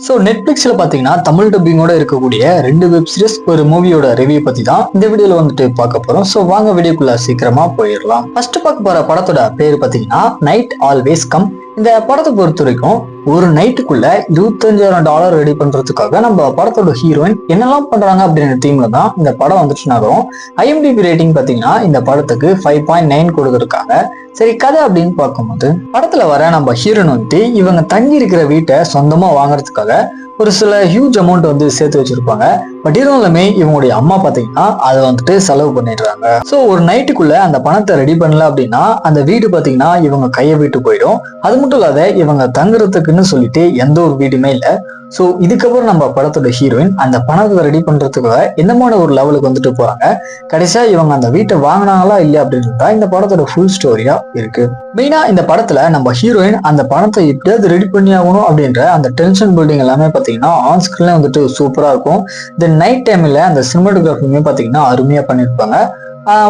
So நெட்ஃபிளிக்ஸ்ல பாத்தீங்கன்னா தமிழ் டப்பிங்கோட இருக்கக்கூடிய 2 web series ஒரு மூவியோட ரிவ்யூ பத்தி தான் இந்த வீடியோல வந்துட்டு பார்க்க போறோம். ஸோ வாங்க வீடியோக்குள்ள சீக்கிரமா போயிடலாம். ஃபர்ஸ்ட் பார்க்க போற படத்தோட பேர் பாத்தீங்கன்னா நைட் ஆல்வேஸ் கம். இந்த படத்தை பொறுத்த வரைக்கும் ஒரு நைட்டுக்குள்ள $25,000 ரெடி பண்றதுக்காக நம்ம படத்தோட ஹீரோயின் என்னெல்லாம் பண்றாங்க அப்படின்ற தீம்ல தான் இந்த படம் வந்துச்சுனாலும் IMDb ரேட்டிங் பாத்தீங்கன்னா இந்த படத்துக்கு 5.9 கொடுத்துருக்காங்க. சரி, கதை அப்படின்னு பார்க்கும்போது படத்துல வர நம்ம ஹீரோயின் வந்துட்டு இவங்க தங்கி இருக்கிற வீட்டை சொந்தமா வாங்குறதுக்காக ஒரு சில ஹியூஜ் அமௌண்ட் வந்து சேர்த்து வச்சிருப்பாங்க. பட் இருந்தாலுமே இவங்களுடைய அம்மா பாத்தீங்கன்னா அதை வந்துட்டு செலவு பண்ணிடுறாங்க. ஸோ ஒரு நைட்டுக்குள்ள அந்த பணத்தை ரெடி பண்ணல அப்படின்னா அந்த வீடு பாத்தீங்கன்னா இவங்க கையை விட்டு போயிடும். அது மட்டும் இல்லாத இவங்க தங்குறதுக்குன்னு சொல்லிட்டு எந்த ஒரு வீடுமே இல்லை. ஸோ இதுக்கப்புறம் நம்ம படத்தோட ஹீரோயின் அந்த பணத்தை ரெடி பண்றதுக்காக என்னமான ஒரு லெவலுக்கு வந்துட்டு போறாங்க. கடைசியா இவங்க அந்த வீட்டை வாங்கினாங்களா இல்லையா அப்படின்றதா இந்த படத்தோட ஃபுல் ஸ்டோரியா இருக்கு. மெயினா இந்த படத்துல நம்ம ஹீரோயின் அந்த பணத்தை எப்படியாவது ரெடி பண்ணி ஆகணும் அப்படின்ற அந்த டென்ஷன் பில்டிங் எல்லாமே பாத்தீங்கன்னா ஆன் ஸ்கிரீன்ல வந்துட்டு சூப்பரா இருக்கும். தென் நைட் டைம்ல அந்த சினிமாட்டோகிராஃபியுமே பாத்தீங்கன்னா அருமையா பண்ணிருப்பாங்க.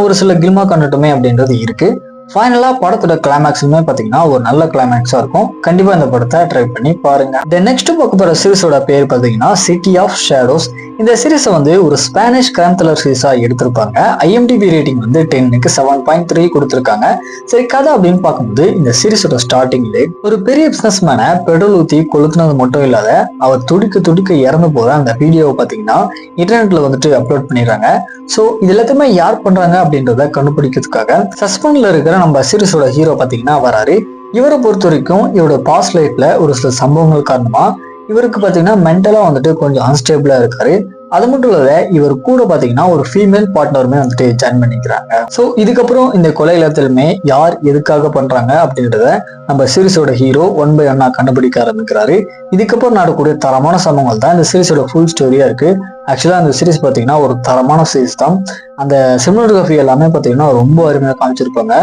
ஒரு சில கில்மா கண்டட்டுமே அப்படின்றது இருக்கு. ஃபைனலா படத்தோட கிளைமேக்ஸுமே பாத்தீங்கன்னா ஒரு நல்ல கிளைமேக்ஸா இருக்கும். கண்டிப்பா இந்த படத்தை ட்ரை பண்ணி பாருங்க. நெக்ஸ்ட் பார்க்க போற சீரிஸோட பேர் பாத்தீங்கன்னா சிட்டி ஆஃப் ஷேடோஸ். இந்த சீரிஸை வந்து ஒரு ஸ்பானிஷ் கிரைம் த்ரில்லர் சீரிஸா எடுத்திருப்பாங்க. IMDb ரேட்டிங் வந்து 10க்கு 7.3 கொடுத்துருக்காங்க. சரி, கதை அப்படின்னு பார்க்கும்போது இந்த சீரிஸோட ஸ்டார்டிங்ல ஒரு பெரிய பிசினஸ் மேனை பெட்ரோல் ஊத்தி கொளுத்துனது மட்டும் இல்லாத அவர் துடிக்க துடிக்க இறந்து போற அந்த வீடியோவை பாத்தீங்கன்னா இன்டர்நெட்ல வந்துட்டு அப்லோட் பண்ணிடுறாங்க. ஸோ இது எல்லாத்தையுமே யார் பண்றாங்க அப்படின்றத கண்டுபிடிக்கிறதுக்காக சஸ்பெண்ட்ல இருக்கிற நம்ம சீரிஸோட ஹீரோ பாத்தீங்கன்னா வராரு. இவரை பொறுத்த வரைக்கும் இவரோட பாஸ்ட் லைஃப்ல ஒரு சில சம்பவங்கள் காரணமா இவருக்கு பாத்தீங்கன்னா மென்டலா வந்துட்டு கொஞ்சம் அன்ஸ்டேபிளா இருக்காரு. அது மட்டும் இல்லாத இவர் கூட பாத்தீங்கன்னா ஒரு ஃபீமேல் பார்ட்னருமே வந்துட்டு ஜாயின் பண்ணிக்கிறாங்க. ஸோ இதுக்கப்புறம் இந்த கொலை எல்லாத்திலுமே யார் எதுக்காக பண்றாங்க அப்படின்றத நம்ம சீரிஸோட ஹீரோ 1 by 1 கண்டுபிடிக்க ஆரம்பிக்கிறாரு. இதுக்கப்புறம் நடக்கக்கூடிய தரமான சம்பவங்கள் தான் இந்த சீரிஸோட ஃபுல் ஸ்டோரியா இருக்கு. ஆக்சுவலா அந்த சீரிஸ் பாத்தீங்கன்னா ஒரு தரமான சீரிஸ் தான். அந்த சினிமாட்டோகிராஃபி எல்லாமே பாத்தீங்கன்னா ரொம்ப அருமையா காமிச்சிருப்பாங்க.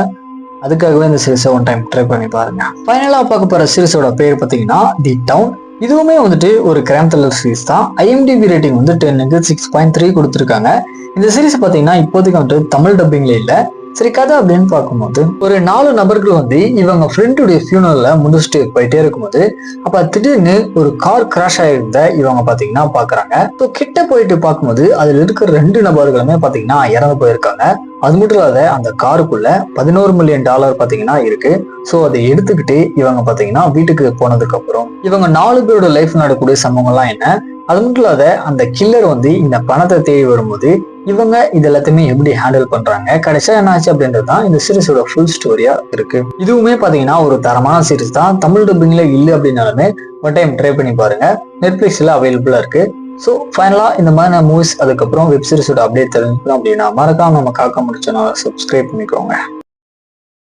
அதுக்காகவே இந்த சீரிஸை ஒன் டைம் ட்ரை பண்ணி பாருங்க. ஃபைனலா பார்க்க போற சீரிஸோட பேர் பாத்தீங்கன்னா தி டவுன். இதுவுமே வந்துட்டு ஒரு கிரைம் த்ரில்லர் சீரிஸ் தான். IMDb ரேட்டிங் வந்து 10க்கு 6.3 கொடுத்துருக்காங்க. இந்த சீரிஸ் பாத்தீங்கன்னா இப்போதைக்கு வந்துட்டு தமிழ் டப்பிங்ல இல்ல. சரி, கதை அப்படின்னு பார்க்கும்போது ஒரு 4 நபர்கள் வந்து இவங்க ஃப்ரெண்டுடைய ஃபியூனரல்ல முடிச்சுட்டு போயிட்டே இருக்கும்போது அப்ப திடீர்னு ஒரு கார் கிராஷ் ஆயிருந்த இவங்க பாத்தீங்கன்னா பாக்குறாங்க. ஸோ கிட்ட போயிட்டு பார்க்கும்போது அதுல இருக்கிற 2 நபர்களுமே பாத்தீங்கன்னா இறந்து போயிருக்காங்க. அது மட்டும் இல்லாத அந்த காருக்குள்ள $11 மில்லியன் பாத்தீங்கன்னா இருக்கு. ஸோ அதை எடுத்துக்கிட்டு இவங்க பாத்தீங்கன்னா வீட்டுக்கு போனதுக்கு அப்புறம் இவங்க 4 பேரோட லைஃப் நடக்கக்கூடிய சம்பவங்கள்லாம் என்ன, அது மட்டும் இல்லாத அந்த கில்லர் வந்து இந்த பணத்தை தேடி வரும்போது இவங்க இது எல்லாத்தையுமே எப்படி ஹேண்டில் பண்றாங்க, கடைசியா என்ன ஆச்சு அப்படின்றது தான் இந்த சீரிஸோட ஃபுல் ஸ்டோரியா இருக்கு. இதுவுமே பாத்தீங்கன்னா ஒரு தரமான சீரிஸ் தான். தமிழ் டப்பிங்ல இல்லை அப்படின்னாலுமே ஒரு டைம் ட்ரை பண்ணி பாருங்க. நெட்ஃபிளிக்ஸ்ல அவைலபிளா இருக்கு. ஸோ ஃபைனலா இந்த மாதிரி மூவிஸ் அதுக்கப்புறம் வெப் சீரிஸோட அப்டேட் தெரிஞ்சுக்கணும் அப்படின்னா மறக்காம நம்ம காக்க முடிச்சோன்னா சப்ஸ்கிரைப் பண்ணிக்கோங்க.